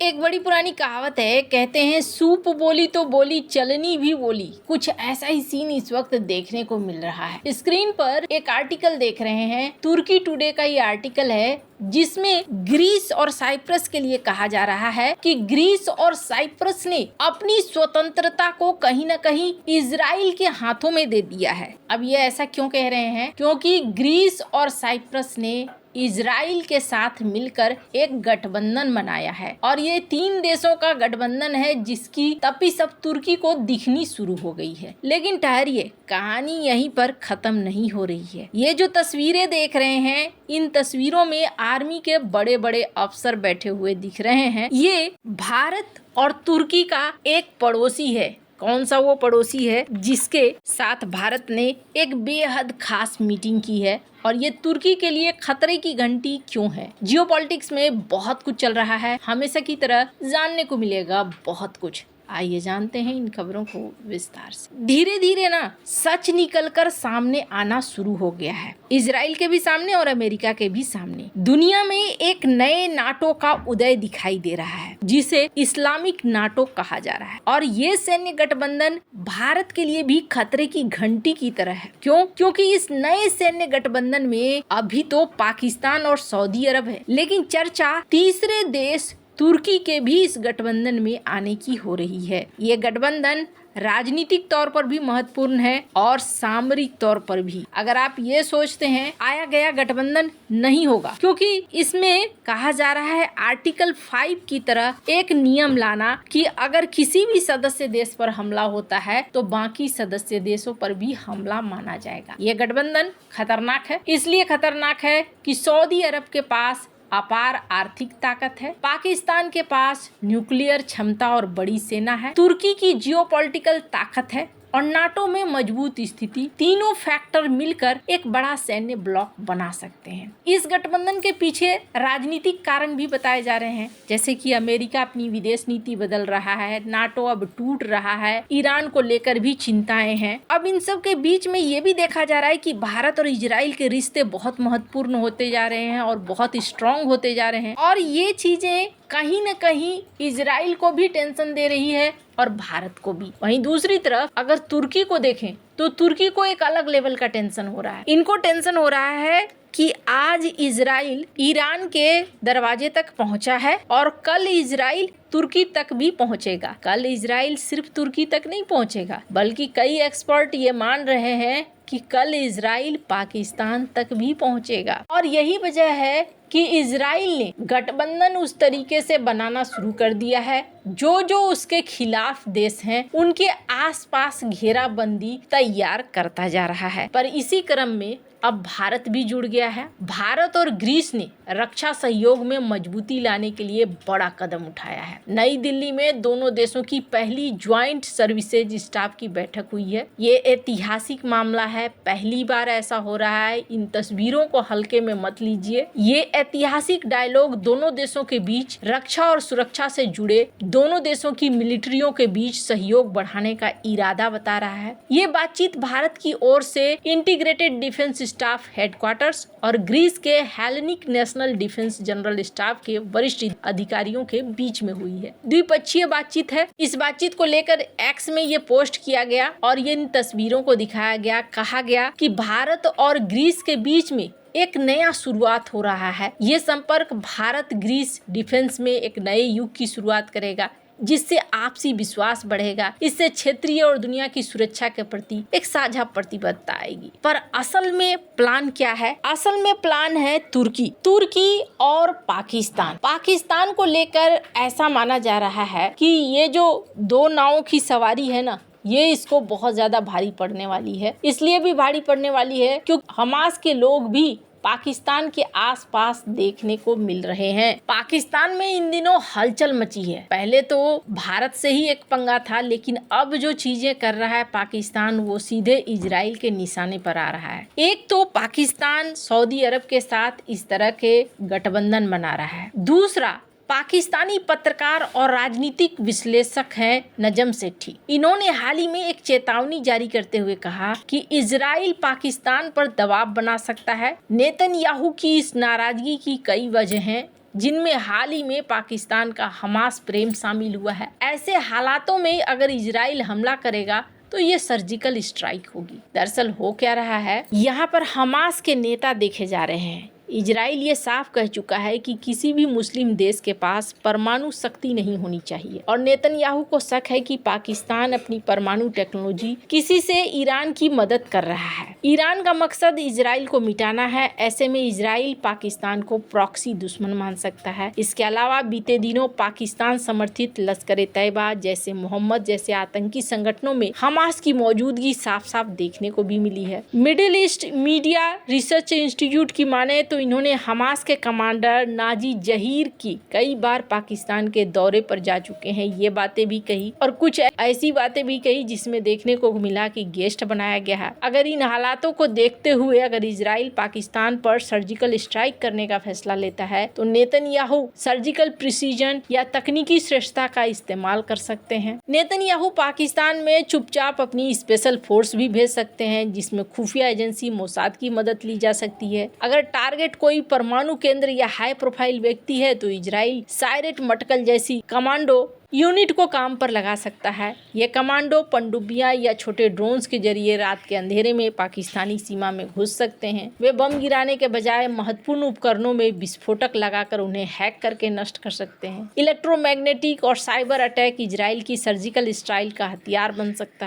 एक बड़ी पुरानी कहावत है, कहते हैं सूप बोली तो बोली चलनी भी बोली। कुछ ऐसा ही सीन इस वक्त देखने को मिल रहा है। स्क्रीन पर एक आर्टिकल देख रहे हैं, तुर्की टुडे का ये आर्टिकल है जिसमें ग्रीस और साइप्रस के लिए कहा जा रहा है कि ग्रीस और साइप्रस ने अपनी स्वतंत्रता को कहीं न कहीं इजराइल के हाथों में दे दिया है। अब ये ऐसा क्यों कह रहे हैं? क्योंकि ग्रीस और साइप्रस ने इजराइल के साथ मिलकर एक गठबंधन बनाया है और ये 3 देशों का गठबंधन है जिसकी तपिश अब तुर्की को दिखनी शुरू हो गई है। लेकिन ठहरिए, कहानी यहीं पर खत्म नहीं हो रही है। ये जो तस्वीरें देख रहे हैं, इन तस्वीरों में आर्मी के बड़े बड़े अफसर बैठे हुए दिख रहे हैं। ये भारत और तुर्की का एक पड़ोसी है। कौन सा वो पड़ोसी है जिसके साथ भारत ने एक बेहद खास मीटिंग की है और ये तुर्की के लिए खतरे की घंटी क्यों है? जियोपॉलिटिक्स में बहुत कुछ चल रहा है, हमेशा की तरह जानने को मिलेगा बहुत कुछ। आइए जानते हैं इन खबरों को विस्तार से। धीरे धीरे ना सच निकलकर सामने आना शुरू हो गया है, इजराइल के भी सामने और अमेरिका के भी सामने। दुनिया में एक नए नाटो का उदय दिखाई दे रहा है जिसे इस्लामिक नाटो कहा जा रहा है और ये सैन्य गठबंधन भारत के लिए भी खतरे की घंटी की तरह है। क्यों? क्योंकि इस नए सैन्य गठबंधन में अभी तो पाकिस्तान और सऊदी अरब है, लेकिन चर्चा तीसरे देश तुर्की के भी इस गठबंधन में आने की हो रही है। ये गठबंधन राजनीतिक तौर पर भी महत्वपूर्ण है और सामरिक तौर पर भी। अगर आप ये सोचते हैं आया गया गठबंधन नहीं होगा, क्योंकि इसमें कहा जा रहा है आर्टिकल 5 की तरह एक नियम लाना कि अगर किसी भी सदस्य देश पर हमला होता है तो बाकी सदस्य देशों पर भी हमला माना जाएगा। ये गठबंधन खतरनाक है, इसलिए खतरनाक है कि सऊदी अरब के पास अपार आर्थिक ताकत है, पाकिस्तान के पास न्यूक्लियर क्षमता और बड़ी सेना है, तुर्की की जियोपॉलिटिकल ताकत है और नाटो में मजबूत स्थिति। तीनों फैक्टर मिलकर एक बड़ा सैन्य ब्लॉक बना सकते हैं। इस गठबंधन के पीछे राजनीतिक कारण भी बताए जा रहे हैं, जैसे कि अमेरिका अपनी विदेश नीति बदल रहा है, नाटो अब टूट रहा है, ईरान को लेकर भी चिंताएं हैं। अब इन सब के बीच में ये भी देखा जा रहा है कि भारत और इजराइल के रिश्ते बहुत महत्वपूर्ण होते जा रहे हैं और बहुत स्ट्रांग होते जा रहे हैं और ये चीजें कहीं न कहीं इजराइल को भी टेंशन दे रही है और भारत को भी। वहीं दूसरी तरफ अगर तुर्की को देखें तो तुर्की को एक अलग लेवल का टेंशन हो रहा है। इनको टेंशन हो रहा है कि आज इजराइल ईरान के दरवाजे तक पहुंचा है और कल इजराइल तुर्की तक भी पहुंचेगा। कल इजराइल सिर्फ तुर्की तक नहीं पहुंचेगा, बल्कि कई एक्सपर्ट ये मान रहे हैं कि कल इजराइल पाकिस्तान तक भी पहुंचेगा। और यही वजह है कि इजराइल ने गठबंधन उस तरीके से बनाना शुरू कर दिया है, जो उसके खिलाफ देश हैं उनके आसपास घेराबंदी तैयार करता जा रहा है। पर इसी क्रम में अब भारत भी जुड़ गया है। भारत और ग्रीस ने रक्षा सहयोग में मजबूती लाने के लिए बड़ा कदम उठाया है। नई दिल्ली में दोनों देशों की पहली ज्वाइंट सर्विसेज स्टाफ की बैठक हुई है। ये ऐतिहासिक मामला है, पहली बार ऐसा हो रहा है। इन तस्वीरों को हल्के में मत लीजिए। ये ऐतिहासिक डायलॉग दोनों देशों के बीच रक्षा और सुरक्षा से जुड़े दोनों देशों की मिलिट्रियों के बीच सहयोग बढ़ाने का इरादा बता रहा है। ये बातचीत भारत की ओर से इंटीग्रेटेड डिफेंस स्टाफ हेडक्वार्टर्स और ग्रीस के Hellenic national defence general staff के वरिष्ठ अधिकारियों के बीच में हुई है। द्विपक्षीय बातचीत है। इस बातचीत को लेकर एक्स में ये पोस्ट किया गया और ये इन तस्वीरों को दिखाया गया। कहा गया कि भारत और ग्रीस के बीच में एक नया शुरुआत हो रहा है। ये संपर्क भारत ग्रीस डिफेंस में एक नए युग की शुरुआत करेगा, जिससे आपसी विश्वास बढ़ेगा। इससे क्षेत्रीय और दुनिया की सुरक्षा के प्रति एक साझा प्रतिबद्धता आएगी। पर असल में प्लान क्या है? असल में प्लान है तुर्की और पाकिस्तान। पाकिस्तान को लेकर ऐसा माना जा रहा है कि ये जो 2 नावों की सवारी है ना, ये इसको बहुत ज्यादा भारी पड़ने वाली है। इसलिए भी भारी पड़ने वाली है क्योंकि हमास के लोग भी पाकिस्तान के आसपास देखने को मिल रहे हैं। पाकिस्तान में इन दिनों हलचल मची है। पहले तो भारत से ही एक पंगा था, लेकिन अब जो चीजें कर रहा है पाकिस्तान वो सीधे इजराइल के निशाने पर आ रहा है। एक तो पाकिस्तान सऊदी अरब के साथ इस तरह के गठबंधन बना रहा है। दूसरा, पाकिस्तानी पत्रकार और राजनीतिक विश्लेषक हैं नजम सेठी। इन्होंने हाल ही में एक चेतावनी जारी करते हुए कहा कि इजराइल पाकिस्तान पर दबाव बना सकता है। नेतन्याहू की इस नाराजगी की कई वजह हैं। जिनमें हाल ही में पाकिस्तान का हमास प्रेम शामिल हुआ है। ऐसे हालातों में अगर इजराइल हमला करेगा तो ये सर्जिकल स्ट्राइक होगी। दरअसल हो क्या रहा है, यहाँ पर हमास के नेता देखे जा रहे हैं। इजराइल ये साफ कह चुका है कि किसी भी मुस्लिम देश के पास परमाणु शक्ति नहीं होनी चाहिए और नेतन्याहू को शक है कि पाकिस्तान अपनी परमाणु टेक्नोलॉजी किसी से ईरान की मदद कर रहा है। ईरान का मकसद इजराइल को मिटाना है। ऐसे में इजराइल पाकिस्तान को प्रॉक्सी दुश्मन मान सकता है। इसके अलावा बीते दिनों पाकिस्तान समर्थित लश्कर-ए-तैयबा जैसे मोहम्मद जैसे आतंकी संगठनों में हमास की मौजूदगी साफ साफ देखने को भी मिली है। Middle east media research institute की माने तो इन्होंने हमास के कमांडर नाजी जहीर की कई बार पाकिस्तान के दौरे पर जा चुके हैं, ये बातें भी कही और कुछ ऐसी बातें भी कही जिसमें देखने को मिला कि गेस्ट बनाया गया है। अगर इन हालातों को देखते हुए अगर इजराइल पाकिस्तान पर सर्जिकल स्ट्राइक करने का फैसला लेता है तो नेतन्याहू सर्जिकल प्रिसीजन या तकनीकी श्रेष्ठता का इस्तेमाल कर सकते हैं। नेतन्याहू पाकिस्तान में चुपचाप अपनी स्पेशल फोर्स भी भेज सकते हैं जिसमें खुफिया एजेंसी मोसाद की मदद ली जा सकती है। अगर टारगेट कोई परमाणु केंद्र या हाई प्रोफाइल व्यक्ति है तो इजराइल सायरेट मटकल जैसी कमांडो यूनिट को काम पर लगा सकता है। ये कमांडो पनडुब्बियां या छोटे ड्रोन्स के जरिए रात के अंधेरे में पाकिस्तानी सीमा में घुस सकते हैं। वे बम गिराने के बजाय महत्वपूर्ण उपकरणों में विस्फोटक लगाकर उन्हें हैक करके नष्ट कर सकते हैं। इलेक्ट्रोमैग्नेटिक और साइबर अटैक इजराइल की सर्जिकल स्ट्राइक का हथियार बन सकता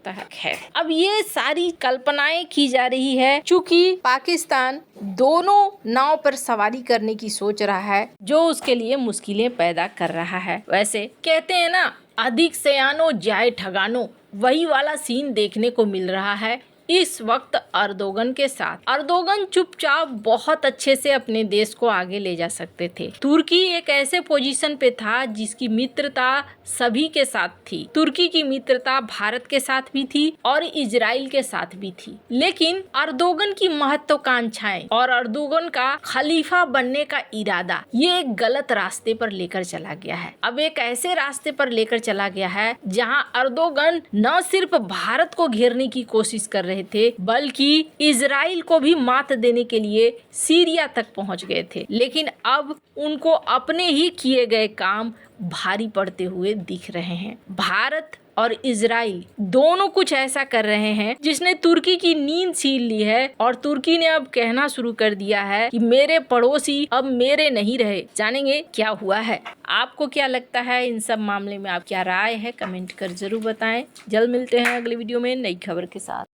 है। खैर, अब ये सारी कल्पनाएं की जा रही है चूंकि पाकिस्तान दोनों नाव पर सवारी करने की सोच रहा है जो उसके लिए मुश्किलें पैदा कर रहा है। वैसे कहते हैं ना, अधिक सयानो जाए ठगानो, वही वाला सीन देखने को मिल रहा है इस वक्त अर्दोगन के साथ। अर्दोगन चुपचाप बहुत अच्छे से अपने देश को आगे ले जा सकते थे। तुर्की एक ऐसे पोजीशन पे था जिसकी मित्रता सभी के साथ थी। तुर्की की मित्रता भारत के साथ भी थी और इजराइल के साथ भी थी, लेकिन अर्दोगन की महत्वाकांक्षाएं और अर्दोगन का खलीफा बनने का इरादा ये एक गलत रास्ते पर लेकर चला गया है। अब एक ऐसे रास्ते पर लेकर चला गया है जहां अर्दोगन न सिर्फ भारत को घेरने की कोशिश कर रहे थे बल्कि इजराइल को भी मात देने के लिए सीरिया तक पहुंच गए थे। लेकिन अब उनको अपने ही किए गए काम भारी पड़ते हुए दिख रहे हैं। भारत और इजराइल दोनों कुछ ऐसा कर रहे हैं जिसने तुर्की की नींद छीन ली है और तुर्की ने अब कहना शुरू कर दिया है कि मेरे पड़ोसी अब मेरे नहीं रहे। जानेंगे क्या हुआ है। आपको क्या लगता है इन सब मामले में, आप क्या राय है कमेंट कर जरूर बताएं। जल्द मिलते हैं अगले वीडियो में नई खबर के साथ।